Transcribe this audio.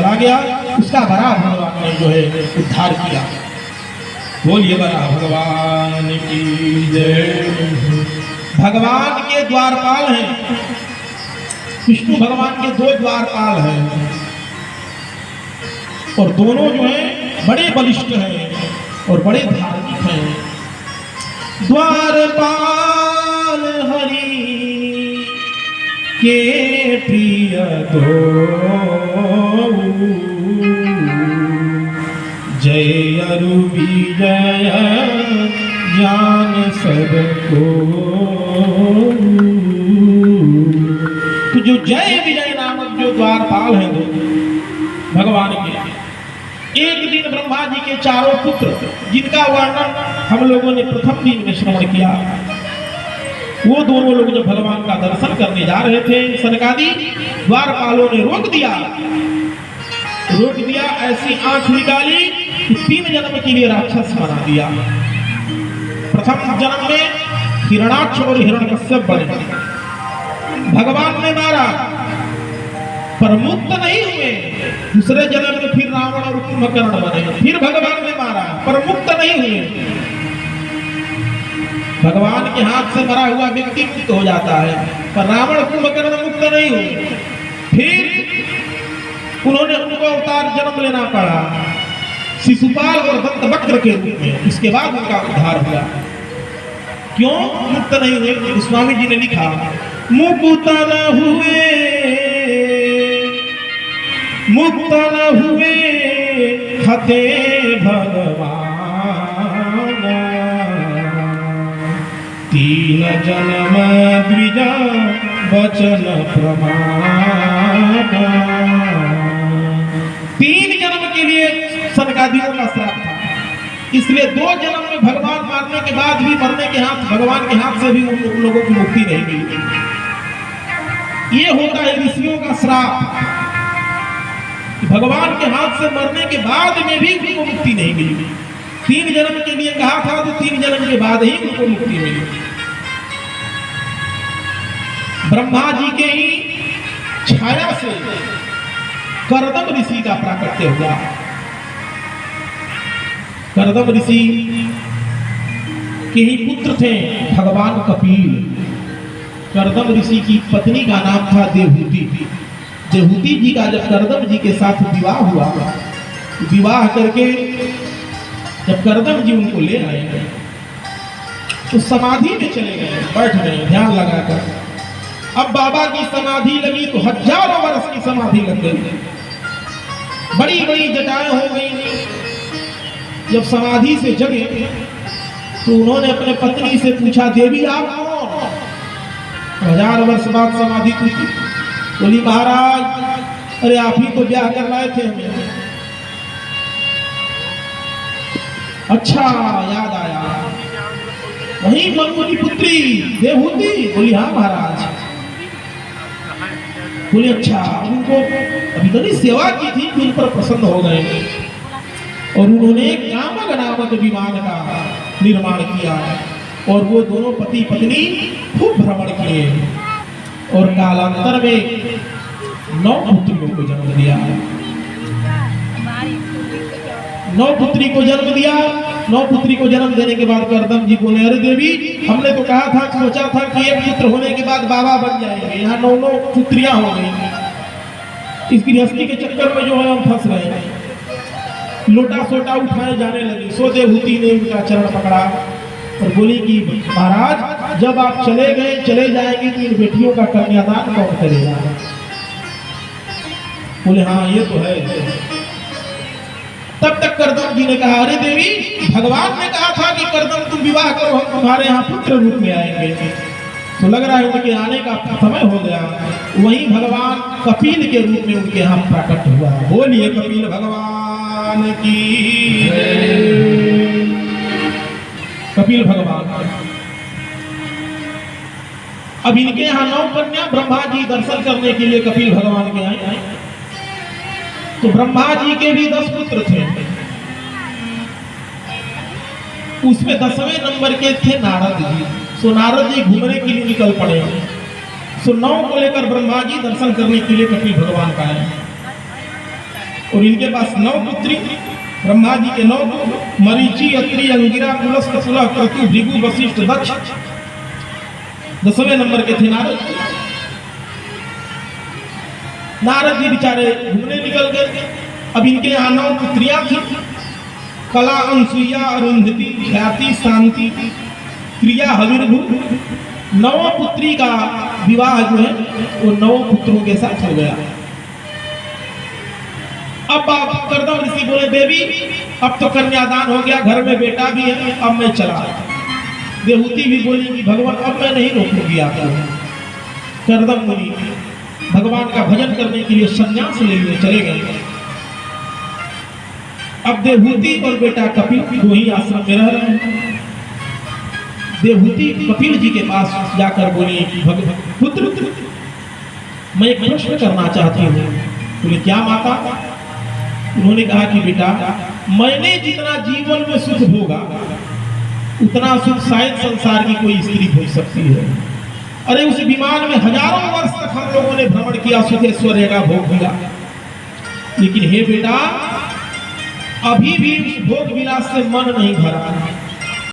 चला गया, उसका बड़ा भगवान ने जो है उद्धार किया। बोलिए बड़ा भगवान की जय। भगवान के द्वारपाल हैं, विष्णु भगवान के 2 द्वारपाल हैं और दोनों जो हैं बड़े बलिष्ठ हैं और बड़े धार्मिक हैं। द्वारपाल हरि के प्रिय दो, जय अरु विजय जान सबको। तो जो जय विजय नामक जो द्वारपाल हैं भगवान के, एक दिन ब्रह्मा जी के 4 पुत्र, जिनका वर्णन हम लोगों ने प्रथम दिन में श्रवण किया, वो दोनों लोग जब भगवान का दर्शन करने जा रहे थे, सनकादि द्वारपालों ने रोक दिया। ऐसी आंख निकाली कि 3 जन्म के लिए राक्षस बना दिया। प्रथम जन्म में हिरणाक्ष और हिरण्यकश्यप बने, भगवान ने मारा पर मुक्त नहीं हुए। दूसरे जन्म में फिर रावण और कुंभकर्ण बने, फिर भगवान ने मारा पर मुक्त नहीं हुए। भगवान के हाथ से मरा हुआ व्यक्ति मुक्त हो जाता है, पर रावण कुंभकर्ण मुक्त नहीं हुए। फिर उन्होंने उनको अवतार जन्म लेना पड़ा, शिशुपाल और दंतवक्र के रूप में। इसके बाद उनका उद्धार हुआ। क्यों मुक्त नहीं हुए? स्वामी जी ने लिखा, मुक्त न हुए, मुक्त न हुए हते भगवान, 3 जन्म द्विज वचन प्रमाण। 3 जन्म के लिए सनकादियों का श्राप था, इसलिए 2 जन्म में भगवान मारने के बाद भी मरने के हाथ, भगवान के हाथ से भी उन लोगों की मुक्ति नहीं मिली। ये होता है ऋषियों का श्राप, भगवान के हाथ से मरने के बाद में भी उनको मुक्ति नहीं मिली। 3 जन्म के लिए कहा था, तो 3 जन्म के बाद ही उनको मुक्ति मिली। ब्रह्मा जी के ही छाया से करदम ऋषि का प्राकट्य हुआ। करदम ऋषि के ही पुत्र थे भगवान कपिल। करदम ऋषि की पत्नी का नाम था देवहूति। देवहूति जी का जब करदम जी के साथ विवाह हुआ, विवाह करके जब करदम जी उनको ले आए तो समाधि में चले गए, बैठ गए ध्यान लगाकर। अब बाबा की समाधि लगी तो हजारों वर्ष की समाधि लग गई, बड़ी बड़ी जटाएं हो गई। जब समाधि से जगे तो उन्होंने अपने पत्नी से पूछा, देवी आप कौन? 1000 वर्ष बाद समाधि टूटी। बोली, महाराज अरे आप ही तो ब्याह कर लाए थे हमें। अच्छा याद आया, वही मनु की पुत्री देवहूति? बोली हाँ महाराज। बोले अच्छा, उनको अभी तक सेवा की थी कि उन पर प्रसन्न हो गए और उन्होंने कामक नामक विमान का निर्माण किया और वो दोनों पति पत्नी खूब भ्रमण किए और कालांतर में 9 पुत्रियों को जन्म दिया। 9 पुत्री को जन्म दिया। 9 पुत्री को जन्म देने के बाद करदम जी बोले, अरे देवी हमने तो कहा था, सोचा था कि 1 पुत्र होने के बाद बाबा बन जाएंगे, यहाँ 9 पुत्रियां हो गई। इस गृहस्थी के चक्कर में जो है हम फंस रहे हैं। लोटा सोटा उठाए जाने लगी। सो देवहूति ने उनका चरण पकड़ा और बोली कि महाराज जब आप चले गए, चले जाएंगे तो इन बेटियों का कन्यादान कौन करेगा? बोले हाँ ये तो है। तब तक करदम जी ने कहा, अरे देवी भगवान ने कहा था कि करदम तुम विवाह करो, हम तुम्हारे यहाँ पुत्र रूप में आएंगे। तो लग रहा है उनके आने का समय हो गया। वहीं भगवान कपिल के रूप में उनके यहाँ प्रकट हुआ। बोलिए कपिल भगवान की। कपिल भगवान। अब इनके यहाँ 9 कन्या ब्रह्मा जी दर्शन करने के लिए कपिल भगवान के आए। तो ब्रह्मा जी के भी 10 पुत्र थे, उसमें 10वें नंबर के थे नारद जी। सो नारद जी घूमने के लिए निकल पड़े। सो 9 को लेकर ब्रह्मा जी दर्शन करने के लिए कपिल भगवान का आए। और इनके पास 9 पुत्री, ब्रह्मा जी के 9 पुत्र, मरीचि, अत्रि, अंगिरा, पुलस्त्य, पुलह, क्रतु, भृगु, वशिष्ठ, दक्ष। 10वें नंबर के थे नारद। नारद जी बेचारे घूमने निकल गए। अब इनके यहाँ 9 पुत्रियां थी, कला, अनसुईया, अरुंधति, ख्याति, शांति, क्रिया, हविर्भु। 9 पुत्री का विवाह जो है वो 9 पुत्रों के साथ हो गया। अब कर्दम ऋषि बोले, देवी अब तो कन्यादान हो गया, घर में बेटा भी है, अब मैं चला। देवहूति भी बोली कि भगवान अब मैं नहीं रोकूंगी आपको। कर्दम मुनि भगवान का भजन करने के लिए संन्यास ले लिए चले गए। अब देवहूति और बेटा कपिल दो ही आश्रम में रह रहे हैं। देवहूति कपिल जी के पास जाकर बोली, पुत्र मैं एक प्रश्न करना चाहती हूँ। बोले, क्या माता? उन्होंने कहा कि बेटा, मैंने जितना जीवन में सुख भोगा उतना सुख शायद संसार की कोई स्त्री भोग सकती है। अरे उस विमान में हजारों वर्ष तक हम लोगों ने भ्रमण किया, सुखेश्वर्य का भोग किया, लेकिन हे बेटा, अभी भी उस भोग विलास से मन नहीं भरा।